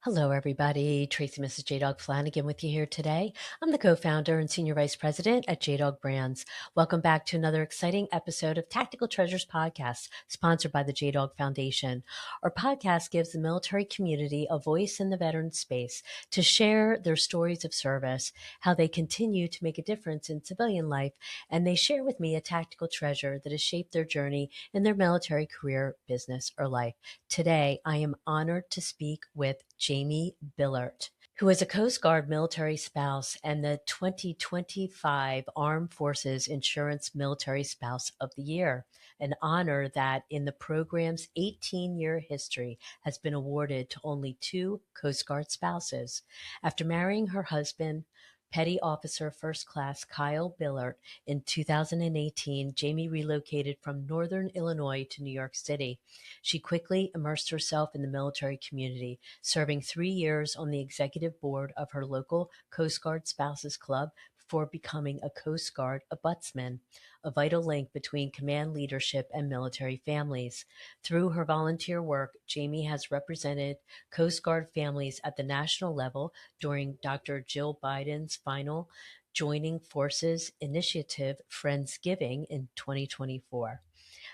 Hello, everybody. Tracy Mrs. JDog Flanagan with you here today. I'm the co-founder and senior vice president at JDog Brands. Welcome back to another exciting episode of Tactical Treasures Podcast, sponsored by the JDog Foundation. Our podcast gives the military community a voice in the veteran space to share their stories of service, how they continue to make a difference in civilian life, and they share with me a tactical treasure that has shaped their journey in their military career, business, or life. Today, I am honored to speak with Jaime Billert, who is a Coast Guard military spouse and the 2025 Armed Forces Insurance Military Spouse of the Year, an honor that in the program's 18-year history has been awarded to only two Coast Guard spouses. After marrying her husband, Petty Officer First Class Kyle Billert, in 2018, Jaime relocated from Northern Illinois to New York City. She quickly immersed herself in the military community, serving 3 years on the executive board of her local Coast Guard Spouses Club before becoming a Coast Guard ombudsman, a vital link between command leadership and military families. Through her volunteer work, Jaime has represented Coast Guard families at the national level during Dr. Jill Biden's final Joining Forces Initiative Friendsgiving in 2024.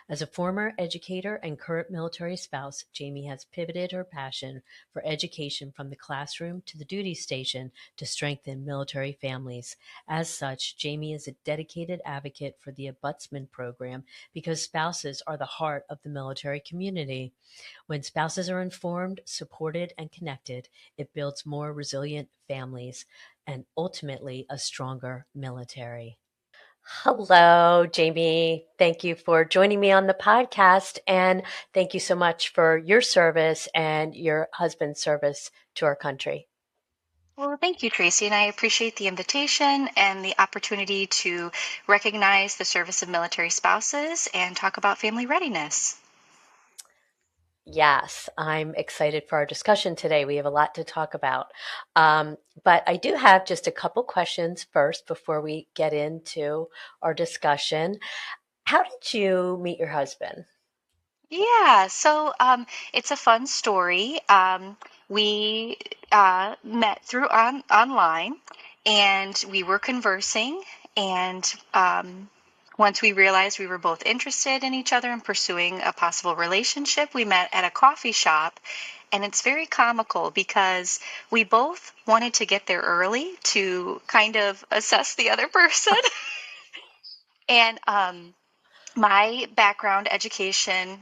As a former educator and current military spouse, Jaime has pivoted her passion for education from the classroom to the duty station to strengthen military families. As such, Jaime is a dedicated advocate for the Ombudsman program because spouses are the heart of the military community. When spouses are informed, supported, and connected, it builds more resilient families and ultimately a stronger military. Hello, Jaime. Thank you for joining me on the podcast. And thank you so much for your service and your husband's service to our country. Well, thank you, Tracy, and I appreciate the invitation and the opportunity to recognize the service of military spouses and talk about family readiness. Yes, I'm excited for our discussion today. We have a lot to talk about. But I do have just a couple questions first before we get into our discussion. How did you meet your husband? Yeah, so it's a fun story. We met through online, and we were conversing, and once we realized we were both interested in each other and pursuing a possible relationship, we met at a coffee shop. And it's very comical because we both wanted to get there early to kind of assess the other person. And my background education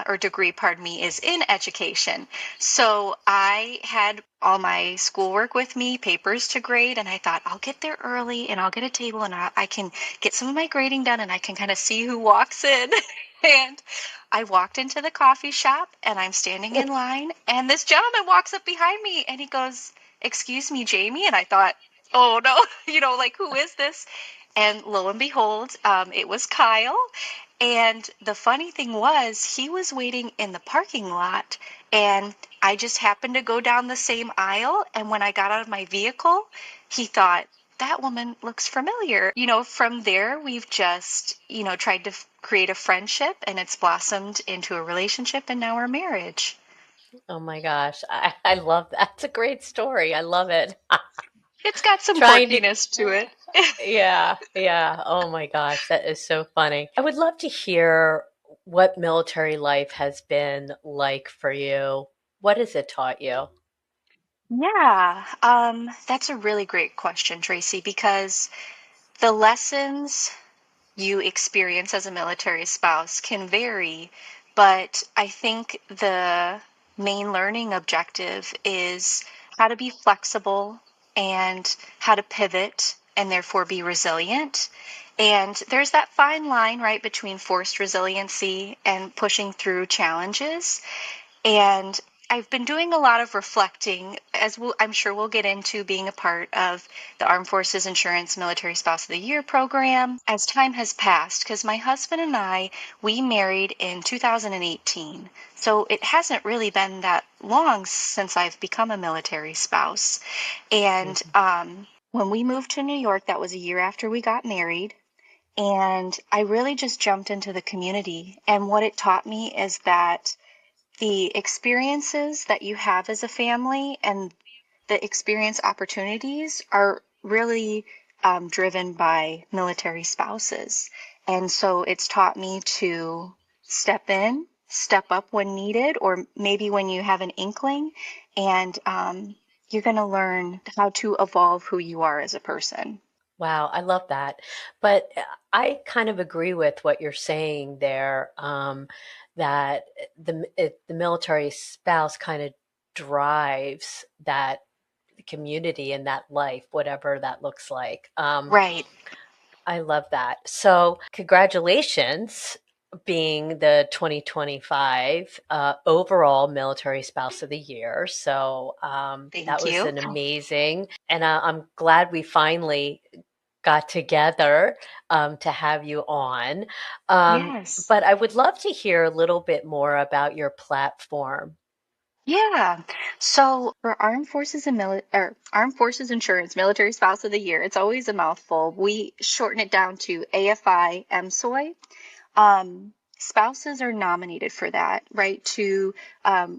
or degree, pardon me, is in education. So I had all my schoolwork with me, papers to grade, and I thought I'll get there early and I'll get a table and I can get some of my grading done and I can kind of see who walks in. And I walked into the coffee shop and I'm standing in line and this gentleman walks up behind me and he goes, "Excuse me, Jaime." And I thought, oh no, like who is this? And lo and behold, it was Kyle. And the funny thing was, he was waiting in the parking lot, and I just happened to go down the same aisle. And when I got out of my vehicle, he thought, that woman looks familiar. From there, we've just, tried to create a friendship, and it's blossomed into a relationship and now our marriage. Oh my gosh, I love that. It's a great story. I love it. It's got some Trying to quirkiness to it. Yeah, yeah. Oh my gosh, that is so funny. I would love to hear what military life has been like for you. What has it taught you? Yeah, that's a really great question, Tracy, because the lessons you experience as a military spouse can vary, but I think the main learning objective is how to be flexible and how to pivot and therefore be resilient. And there's that fine line, right, between forced resiliency and pushing through challenges. And I've been doing a lot of reflecting, I'm sure we'll get into being a part of the Armed Forces Insurance Military Spouse of the Year program as time has passed, because my husband and I, we married in 2018. So it hasn't really been that long since I've become a military spouse. And Mhm. when we moved to New York, that was a year after we got married. And I really just jumped into the community. And what it taught me is that the experiences that you have as a family and the experience opportunities are really driven by military spouses. And so it's taught me to step in, step up when needed, or maybe when you have an inkling, and you're going to learn how to evolve who you are as a person. Wow, I love that. But I kind of agree with what you're saying there, that the military spouse kind of drives that community and that life, whatever that looks like. Right. I love that. So, congratulations being the 2025 overall Military Spouse of the Year. So, that Thank was you. an amazing, and I'm glad we finally got together to have you on. Yes. But I would love to hear a little bit more about your platform. Yeah. So for Armed Forces Insurance Military Spouse of the Year, it's always a mouthful. We shorten it down to AFI MSOI. Spouses are nominated for that, right? To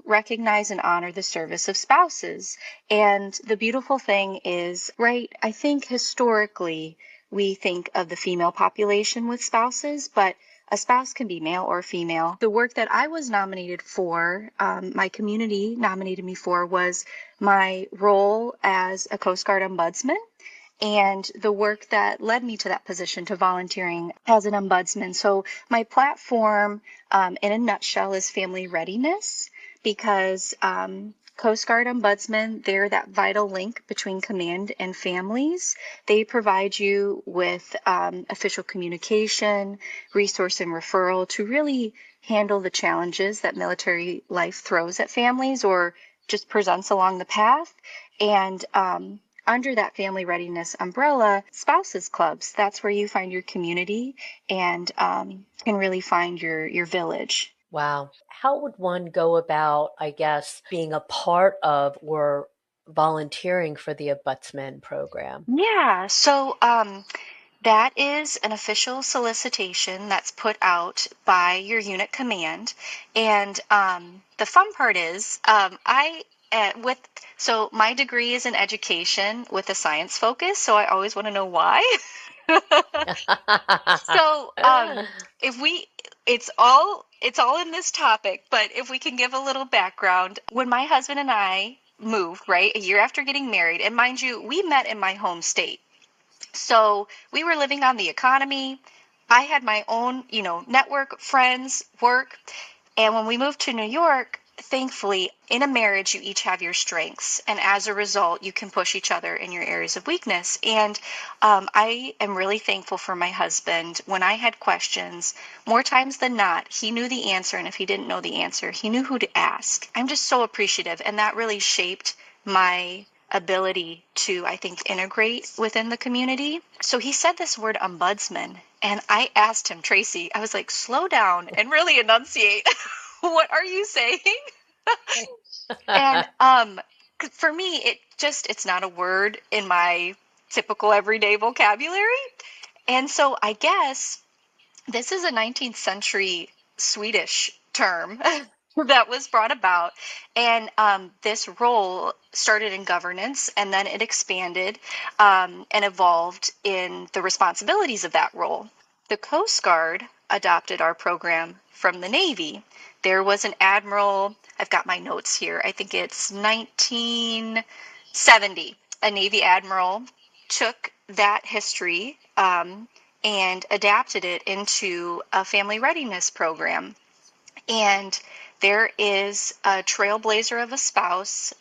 recognize and honor the service of spouses. And the beautiful thing is, right, I think historically we think of the female population with spouses, but a spouse can be male or female. The work that I was nominated for, my community nominated me for, was my role as a Coast Guard ombudsman and the work that led me to that position to volunteering as an ombudsman. So my platform, in a nutshell, is family readiness because Coast Guard ombudsman, they're that vital link between command and families. They provide you with official communication, resource and referral to really handle the challenges that military life throws at families or just presents along the path. And under that family readiness umbrella, spouses clubs, that's where you find your community and can really find your village. Wow. How would one go about, I guess, being a part of or volunteering for the Ombudsman program? Yeah, so that is an official solicitation that's put out by your unit command. And the fun part is, with so my degree is in education with a science focus, so I always want to know why. So, if we, it's all in this topic, but if we can give a little background, when my husband and I moved, right, a year after getting married, and mind you, we met in my home state. So we were living on the economy. I had my own, network, friends, work. And when we moved to New York, thankfully, in a marriage, you each have your strengths. And as a result, you can push each other in your areas of weakness. And I am really thankful for my husband. When I had questions, more times than not, he knew the answer. And if he didn't know the answer, he knew who to ask. I'm just so appreciative. And that really shaped my ability to, I think, integrate within the community. So he said this word ombudsman, and I asked him, Tracy, I was like, slow down and really enunciate. What are you saying? And for me, it's not a word in my typical everyday vocabulary. And so I guess this is a 19th century Swedish term that was brought about. And this role started in governance and then it expanded and evolved in the responsibilities of that role. The Coast Guard adopted our program from the Navy. There was an admiral, I've got my notes here, I think it's 1970. A Navy admiral took that history and adapted it into a family readiness program. And there is a trailblazer of a spouse,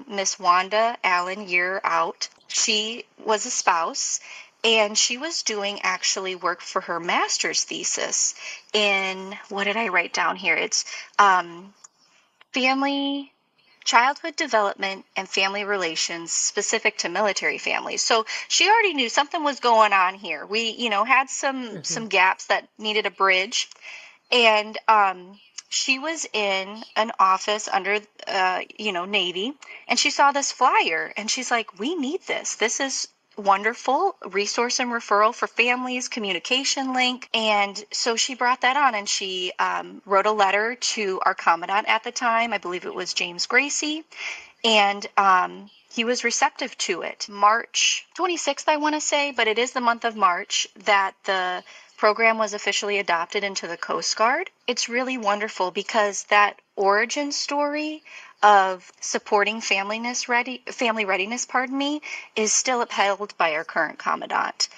Miss Wanda Allen Year Out. She was a spouse and she was doing actually work for her master's thesis in, what did I write down here? It's family childhood development and family relations specific to military families. So she already knew something was going on here. We, had some Mhm. gaps that needed a bridge, and she was in an office under Navy, and she saw this flyer, and she's like, "We need this. This is wonderful resource and referral for families, communication link. And so she brought that on, and she wrote a letter to our commandant at the time. I believe it was James Gracie. And he was receptive to it. March 26th, I want to say, but it is the month of March that the program was officially adopted into the Coast Guard. It's really wonderful because that origin story of supporting family readiness, is still upheld by our current commandant.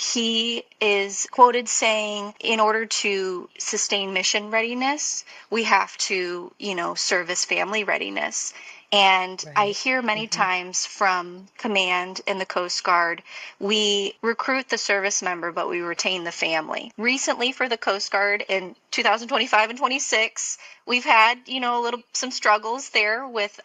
He is quoted saying, in order to sustain mission readiness, we have to, serve as family readiness. And I Right. hear many times from command in the Coast Guard, we recruit the service member, but we retain the family. Recently for the Coast Guard in 2025 and 26, we've had, some struggles there with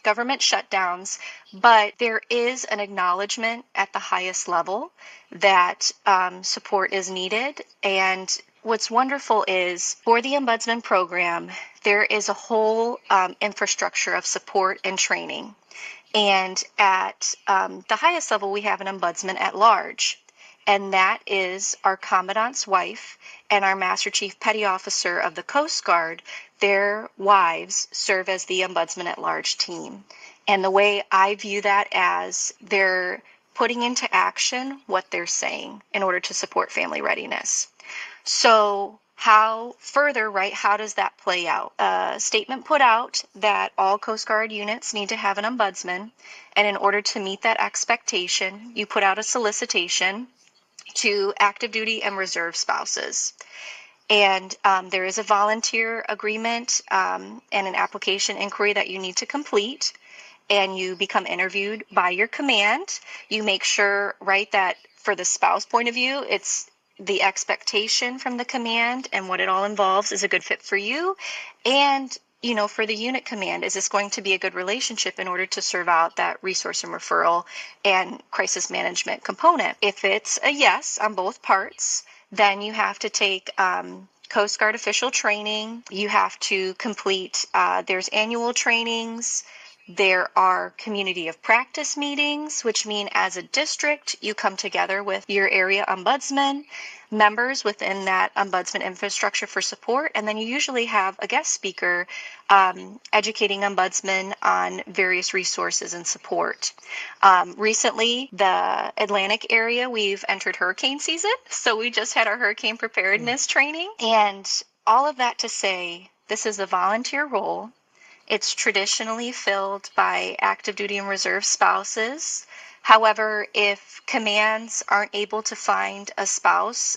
government shutdowns, but there is an acknowledgement at the highest level that support is needed. And what's wonderful is for the Ombudsman program, there is a whole infrastructure of support and training. And at the highest level, we have an ombudsman at large. And that is our commandant's wife and our Master Chief Petty Officer of the Coast Guard. Their wives serve as the ombudsman at large team. And the way I view that as they're putting into action what they're saying in order to support family readiness. So how does that play out? A statement put out that all Coast Guard units need to have an ombudsman, and in order to meet that expectation, you put out a solicitation to active duty and reserve spouses. And there is a volunteer agreement and an application inquiry that you need to complete, and you become interviewed by your command. You make sure, that for the spouse point of view, it's the expectation from the command and what it all involves is a good fit for you. And, for the unit command, is this going to be a good relationship in order to serve out that resource and referral and crisis management component? If it's a yes on both parts, then you have to take Coast Guard official training. You have to complete, there's annual trainings. There are community of practice meetings, which mean as a district, you come together with your area ombudsman, members within that ombudsman infrastructure for support, and then you usually have a guest speaker educating ombudsman on various resources and support. Recently, the Atlantic area, we've entered hurricane season, so we just had our hurricane preparedness training. And all of that to say, this is a volunteer role. It's traditionally filled by active duty and reserve spouses. However, if commands aren't able to find a spouse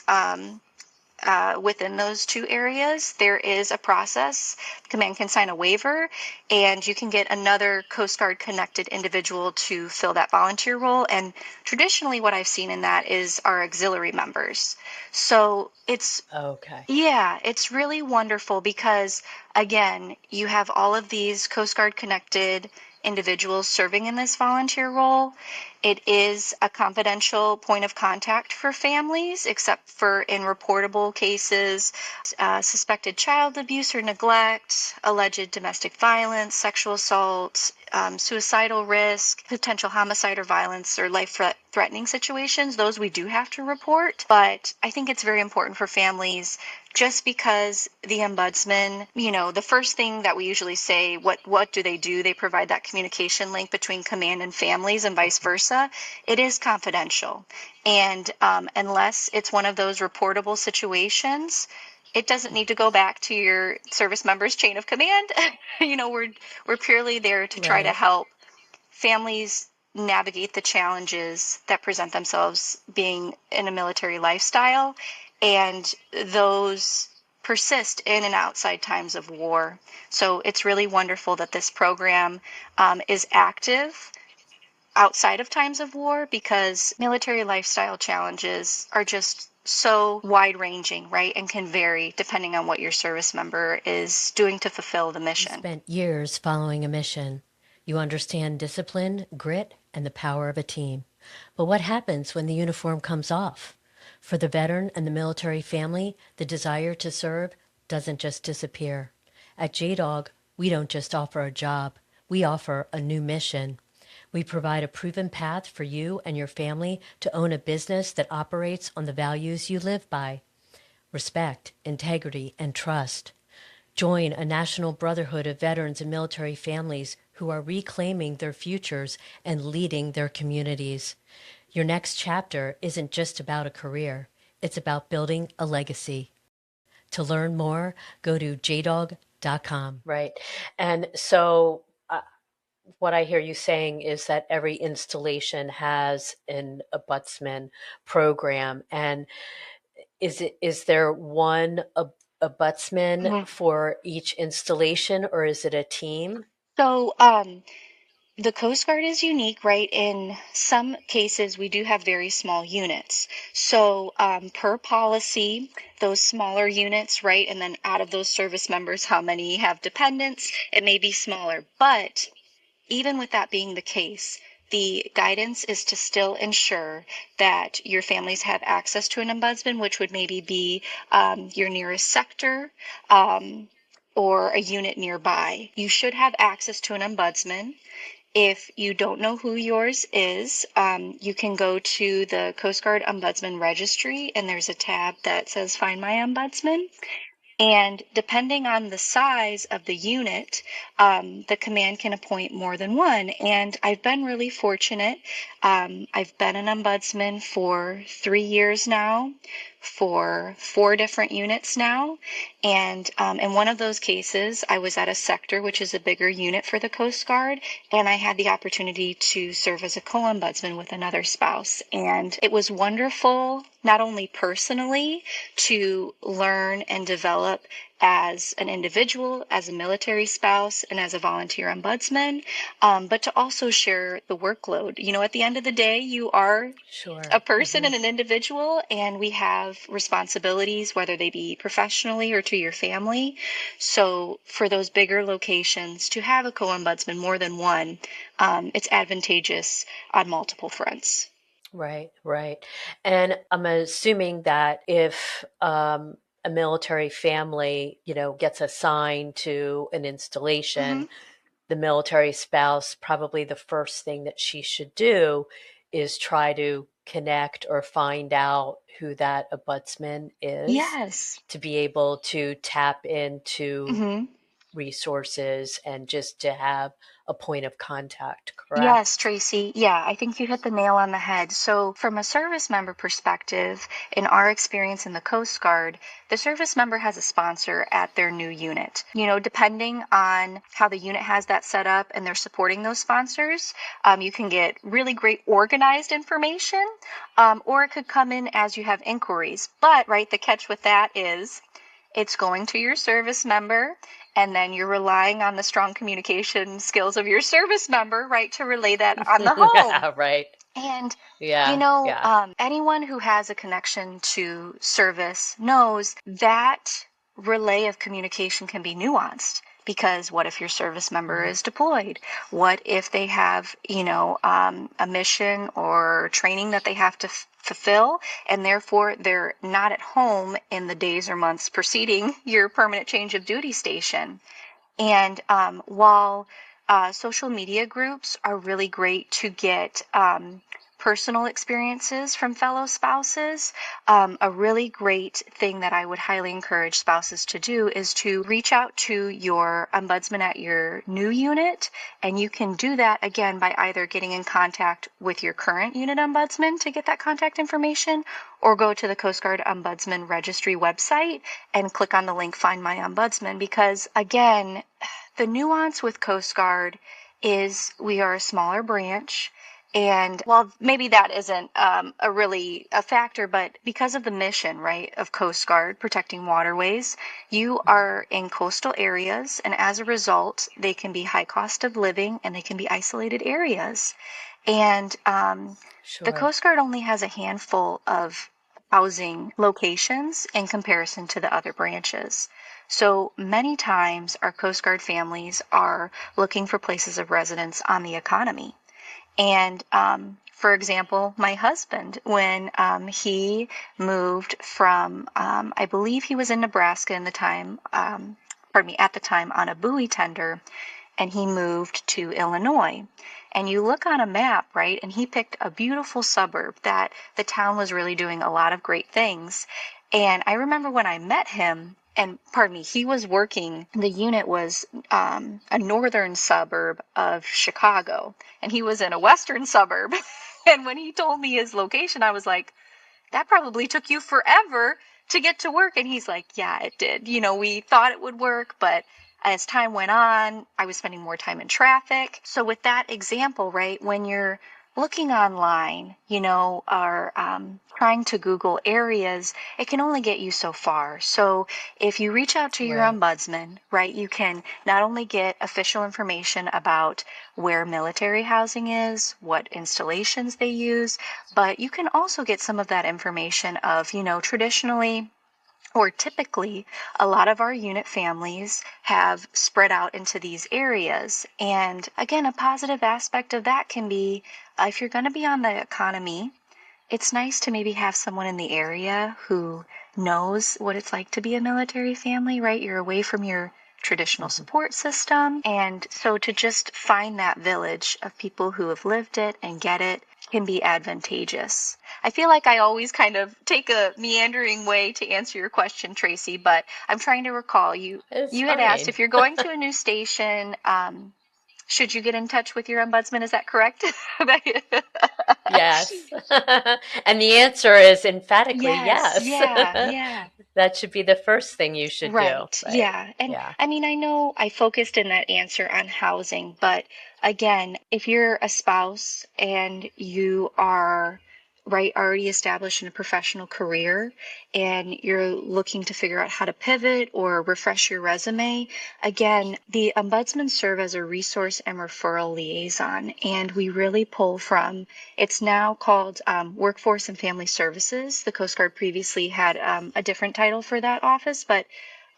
within those two areas, there is a process. Command can sign a waiver, and you can get another Coast Guard connected individual to fill that volunteer role. And traditionally, what I've seen in that is our auxiliary members. So it's Okay. yeah, it's really wonderful because, again, you have all of these Coast Guard connected individuals serving in this volunteer role. It is a confidential point of contact for families, except for in reportable cases, suspected child abuse or neglect, alleged domestic violence, sexual assault, suicidal risk, potential homicide or violence or life-threatening situations. Those we do have to report. But I think it's very important for families, just because the ombudsman, the first thing that we usually say, what do? They provide that communication link between command and families and vice versa. It is confidential. And unless it's one of those reportable situations, it doesn't need to go back to your service member's chain of command. We're purely there to try to Right. help families navigate the challenges that present themselves being in a military lifestyle, and those persist in and outside times of war. So it's really wonderful that this program is active outside of times of war, because military lifestyle challenges are just so wide ranging, right? And can vary depending on what your service member is doing to fulfill the You mission. spent years following a mission. You understand discipline, grit, and the power of a team. But what happens when the uniform comes off? For the veteran and the military family, the desire to serve doesn't just disappear. At JDog, we don't just offer a job, we offer a new mission. We provide a proven path for you and your family to own a business that operates on the values you live by: respect, integrity, and trust. Join a national brotherhood of veterans and military families who are reclaiming their futures and leading their communities. Your next chapter isn't just about a career, it's about building a legacy. To learn more, go to jdog.com. Right. And so what I hear you saying is that every installation has an ombudsman program. And is there one ombudsman for each installation, or is it a team? So, the Coast Guard is unique, right? In some cases, we do have very small units. So, per policy, those smaller units, right? And then out of those service members, how many have dependents? It may be smaller. But even with that being the case, the guidance is to still ensure that your families have access to an ombudsman, which would maybe be your nearest sector or a unit nearby. You should have access to an ombudsman. If you don't know who yours is, you can go to the Coast Guard Ombudsman Registry, and there's a tab that says Find My Ombudsman. And depending on the size of the unit, the command can appoint more than one. And I've been really fortunate. I've been an ombudsman for 3 years now, for 4 different units now. And in one of those cases, I was at a sector, which is a bigger unit for the Coast Guard, and I had the opportunity to serve as a co-ombudsman with another spouse. And it was wonderful, not only personally, to learn and develop as an individual, as a military spouse, and as a volunteer ombudsman, but to also share the workload. You know, at the end of the day, you are a person and an individual, and we have responsibilities, whether they be professionally or to your family. So for those bigger locations, to have a co-ombudsman, more than one, it's advantageous on multiple fronts. Right, right. And I'm assuming that if a military family, gets assigned to an installation, the military spouse, probably the first thing that she should do is try to connect or find out who that ombudsman is, Yes. to be able to tap into resources and just to have a point of contact, correct? Yes, Tracy. Yeah, I think you hit the nail on the head. So, from a service member perspective, in our experience in the Coast Guard, the service member has a sponsor at their new unit. You know, depending on how the unit has that set up and they're supporting those sponsors, you can get really great organized information, or it could come in as you have inquiries. But, right, the catch with that is it's going to your service member, and then you're relying on the strong communication skills of your service member, right, to relay that on the home. Yeah, right. And, Yeah. anyone who has a connection to service knows that relay of communication can be nuanced. Because what if your service member is deployed? What if they have, a mission or training that they have to fulfill, and therefore they're not at home in the days or months preceding your permanent change of duty station? And while social media groups are really great to get personal experiences from fellow spouses, a really great thing that I would highly encourage spouses to do is to reach out to your ombudsman at your new unit. And you can do that again by either getting in contact with your current unit ombudsman to get that contact information, or go to the Coast Guard Ombudsman Registry website and click on the link Find My Ombudsman. Because again, the nuance with Coast Guard is we are a smaller branch. And while maybe that isn't a factor, but because of the mission, right, of Coast Guard protecting waterways, you are in coastal areas, and as a result, they can be high cost of living and they can be isolated areas. And the Coast Guard only has a handful of housing locations in comparison to the other branches. So many times our Coast Guard families are looking for places of residence on the economy. And for example, my husband, when he moved from, I believe he was in Nebraska at the time on a buoy tender, and he moved to Illinois. and you look on a map, right, and he picked a beautiful suburb that the town was really doing a lot of great things. And I remember when I met him, and pardon me, he was working, the unit was a northern suburb of Chicago, and he was in a western suburb. And when he told me his location, I was like, that probably took you forever to get to work. And he's like, yeah, it did. We thought it would work, but as time went on, I was spending more time in traffic. So with that example, right, when you're looking online, or trying to Google areas, it can only get you so far. So if you reach out to your Right. ombudsman, right, you can not only get official information about where military housing is, what installations they use, but you can also get some of that information of, traditionally or typically, a lot of our unit families have spread out into these areas. And again, a positive aspect of that can be if you're going to be on the economy, it's nice to maybe have someone in the area who knows what it's like to be a military family, right? You're away from your traditional Mhm. support system. And so to just find that village of people who have lived it and get it can be advantageous. I feel like I always kind of take a meandering way to answer your question, Tracy, but I'm trying to recall It's you had asked fine. if you're going to a new station, should you get in touch with your ombudsman? Is that correct? Yes. And the answer is emphatically Yes, yes. yeah, yeah. That should be the first thing you should do, Right, right? yeah. And Yeah. I mean, I know I focused in that answer on housing, but again, if you're a spouse and you are, right, already established in a professional career and you're looking to figure out how to pivot or refresh your resume, again, the ombudsman serve as a resource and referral liaison. And we really pull from, it's now called Workforce and Family Services. The Coast Guard previously had a different title for that office, but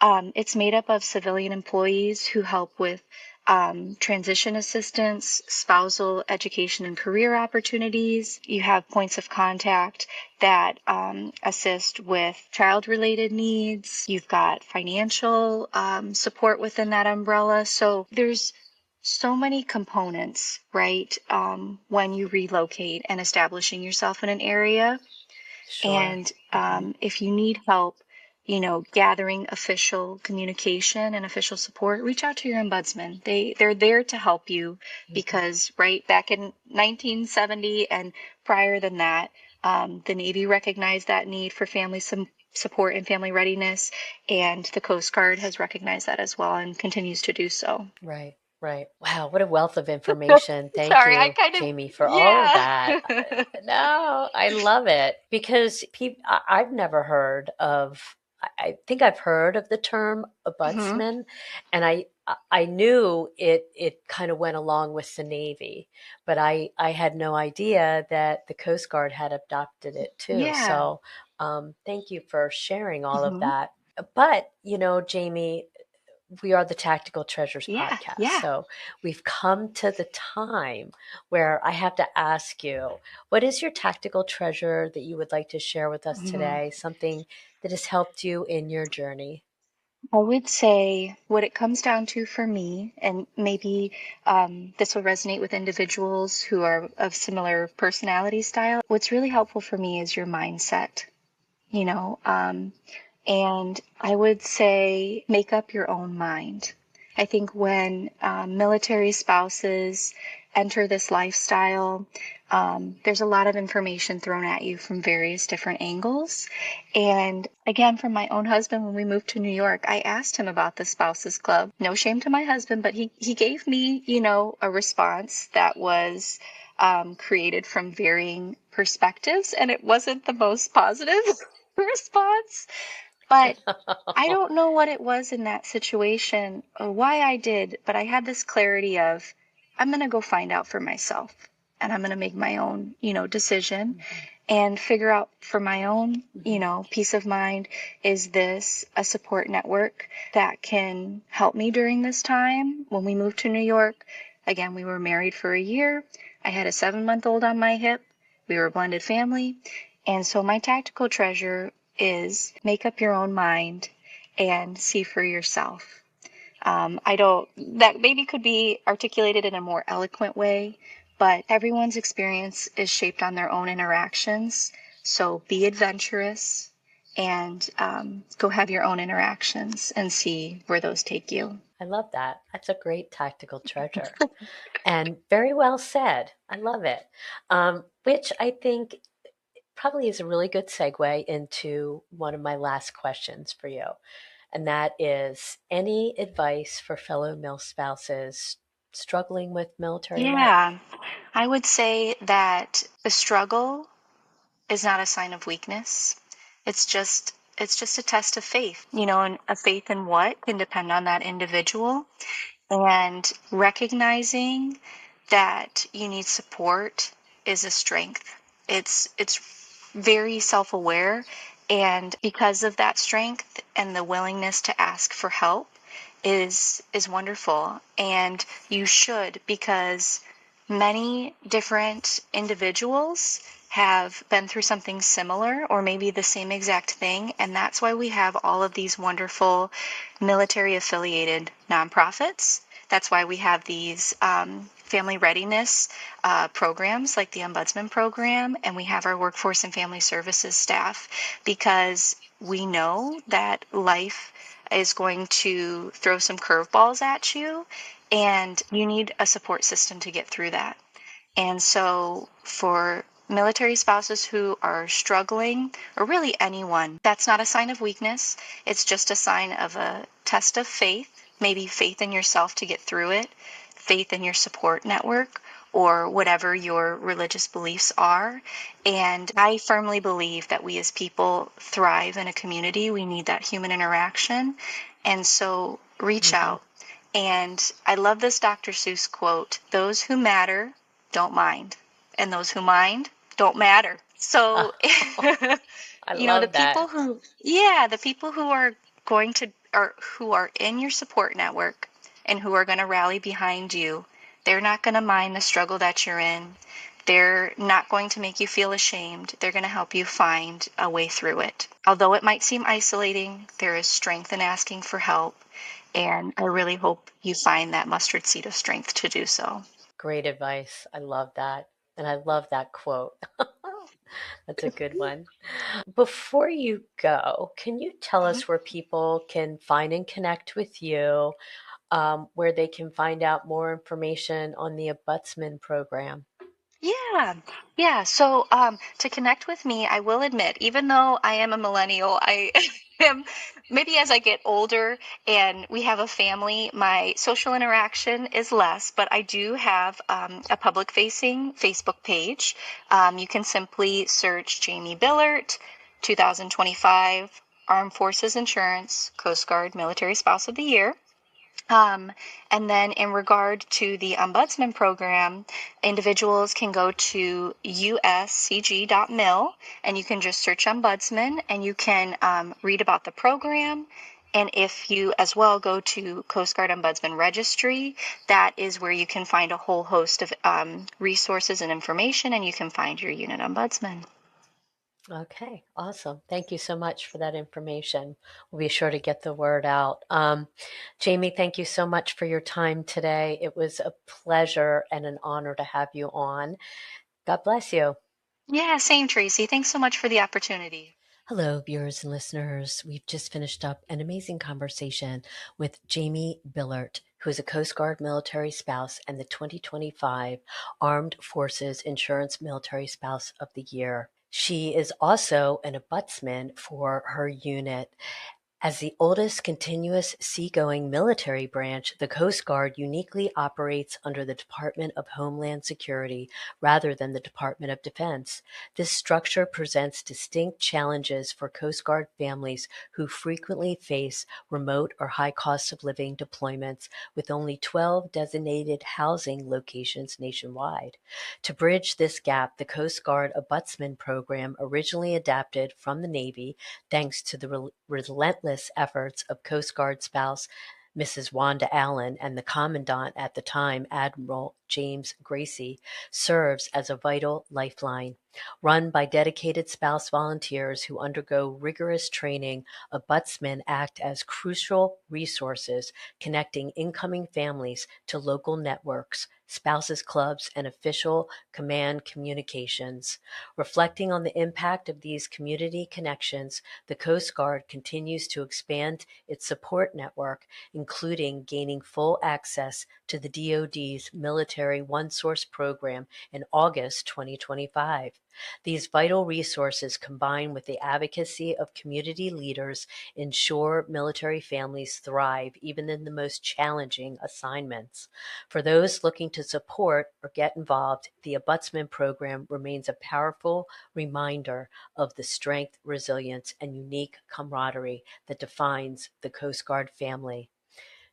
it's made up of civilian employees who help with transition assistance, spousal education and career opportunities. You have points of contact that assist with child-related needs. You've got financial support within that umbrella. So there's so many components, right, when you relocate and establishing yourself in an area. Sure. And Hmm. if you need help, gathering official communication and official support, reach out to your ombudsman. They're there to help you Hmm. because right back in 1970 and prior than that, the Navy recognized that need for family support and family readiness, and the Coast Guard has recognized that as well and continues to do so. Right. Right. Wow, what a wealth of information. Thank Sorry, I you, kind of, Jamie, for all of yeah. that. No, I love it because I've never heard of, I think I've heard of the term Hmm. ombudsman, and I knew it kind of went along with the Navy, but I had no idea that the Coast Guard had adopted it too. Yeah. So thank you for sharing all of Hmm. that. But, Jamie, we are the Tactical Treasures Yeah. podcast. Yeah. So we've come to the time where I have to ask you, what is your tactical treasure that you would like to share with us Mhm. today? Something that has helped you in your journey? I would say what it comes down to for me, and maybe this will resonate with individuals who are of similar personality style. What's really helpful for me is your mindset, you know, and I would say make up your own mind. I think when military spouses enter this lifestyle, there's a lot of information thrown at you from various different angles. And again, from my own husband, when we moved to New York, I asked him about the spouses club. No shame to my husband, but he gave me, a response that was created from varying perspectives, and it wasn't the most positive response. But I don't know what it was in that situation or why I did, but I had this clarity of I'm going to go find out for myself and I'm going to make my own, decision Mhm. and figure out for my own, Mhm. peace of mind, is this a support network that can help me during this time? When we moved to New York, again, we were married for a year. I had a 7-month-old on my hip. We were a blended family. And so my tactical treasure is make up your own mind and see for yourself. I don't, that maybe could be articulated in a more eloquent way, but everyone's experience is shaped on their own interactions. So be adventurous and go have your own interactions and see where those take you. I love that. That's a great tactical treasure. And very well said. I love it. Which I think probably is a really good segue into one of my last questions for you. And that is any advice for fellow mil spouses struggling with military life? Yeah, I would say that the struggle is not a sign of weakness. It's just a test of faith, and a faith in what can depend on that individual, and recognizing that you need support is a strength. It's very self-aware, and because of that strength and the willingness to ask for help is wonderful. And you should, because many different individuals have been through something similar or maybe the same exact thing. And that's why we have all of these wonderful military affiliated nonprofits. That's why we have these family readiness programs like the Ombudsman program, and we have our workforce and family services staff, because we know that life is going to throw some curveballs at you, and you need a support system to get through that. And so, for military spouses who are struggling, or really anyone, that's not a sign of weakness. It's just a sign of a test of faith, maybe faith in yourself to get through it, faith in your support network, or whatever your religious beliefs are. And I firmly believe that we as people thrive in a community. We need that human interaction. And so, reach Mm-hmm. out. And I love this Dr. Seuss quote: those who matter don't mind, and those who mind don't matter. So, I the love that. people who, yeah, the people who are going to, or who are in your support network and who are going to rally behind you, they're not going to mind the struggle that you're in. They're not going to make you feel ashamed. They're going to help you find a way through it. Although it might seem isolating, there is strength in asking for help. And I really hope you find that mustard seed of strength to do so. Great advice. I love that. And I love that quote. That's a good one. Before you go, can you tell us where people can find and connect with you, where they can find out more information on the Ombudsman program? Yeah, yeah. So, to connect with me, I will admit, even though I am a millennial, I am, maybe as I get older and we have a family, my social interaction is less, but I do have a public facing Facebook page. You can simply search Jaime Billert, 2025 Armed Forces Insurance, Coast Guard Military Spouse of the Year. Um, and then in regard to the Ombudsman program, individuals can go to uscg.mil, and you can just search Ombudsman, and you can read about the program. And if you as well go to Coast Guard Ombudsman Registry, that is where you can find a whole host of resources and information, and you can find your unit ombudsman. Okay, awesome. Thank you so much for that information. We'll be sure to get the word out. Jaime, thank you so much for your time today. It was a pleasure and an honor to have you on. God bless you. Yeah, same, Tracy. Thanks so much for the opportunity. Hello, viewers and listeners. We've just finished up an amazing conversation with Jaime Billert, who is a Coast Guard military spouse and the 2025 Armed Forces Insurance Military Spouse of the Year. She is also an ombudsman for her unit. As the oldest continuous seagoing military branch, the Coast Guard uniquely operates under the Department of Homeland Security rather than the Department of Defense. This structure presents distinct challenges for Coast Guard families who frequently face remote or high cost of living deployments with only 12 designated housing locations nationwide. To bridge this gap, the Coast Guard Ombudsman Program, originally adapted from the Navy, thanks to the relentless efforts of Coast Guard spouse Mrs. Wanda Allen and the Commandant at the time, Admiral James Gracie, serves as a vital lifeline. Run by dedicated spouse volunteers who undergo rigorous training, ombudsmen act as crucial resources connecting incoming families to local networks, spouses clubs, and official command communications. Reflecting on the impact of these community connections, the Coast Guard continues to expand its support network, including gaining full access to the DoD's Military One Source program in August 2025. These vital resources, combined with the advocacy of community leaders, ensure military families thrive even in the most challenging assignments. For those looking to support or get involved, the Ombudsman program remains a powerful reminder of the strength, resilience, and unique camaraderie that defines the Coast Guard family.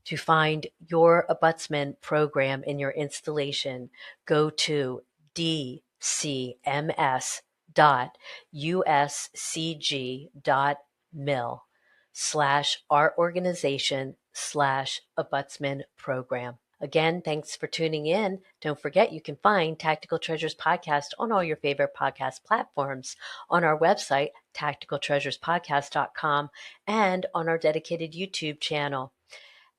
To find your Ombudsman program in your installation, go to dcms.uscg.mil/our organization/Ombudsman program. Again, thanks for tuning in. Don't forget you can find Tactical Treasures Podcast on all your favorite podcast platforms, on our website, tacticaltreasurespodcast.com, and on our dedicated YouTube channel.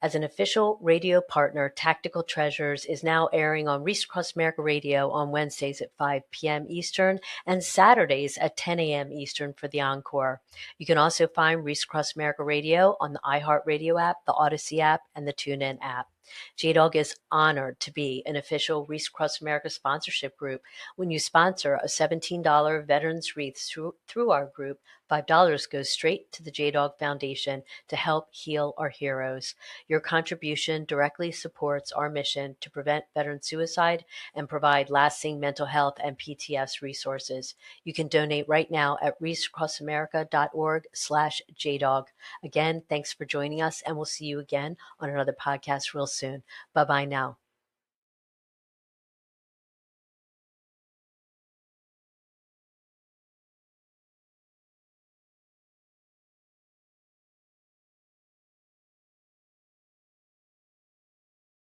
As an official radio partner, Tactical Treasures is now airing on Reach Across America Radio on Wednesdays at 5 p.m. Eastern and Saturdays at 10 a.m. Eastern for the encore. You can also find Reach Across America Radio on the iHeartRadio app, the Odyssey app, and the TuneIn app. JDog is honored to be an official Reach Across America sponsorship group. When you sponsor a $17 Veterans Wreath through our group, $5 goes straight to the JDog Foundation to help heal our heroes. Your contribution directly supports our mission to prevent veteran suicide and provide lasting mental health and PTS resources. You can donate right now at reachacrossamerica.org/JDog. Again, thanks for joining us, and we'll see you again on another podcast real soon. Bye-bye now.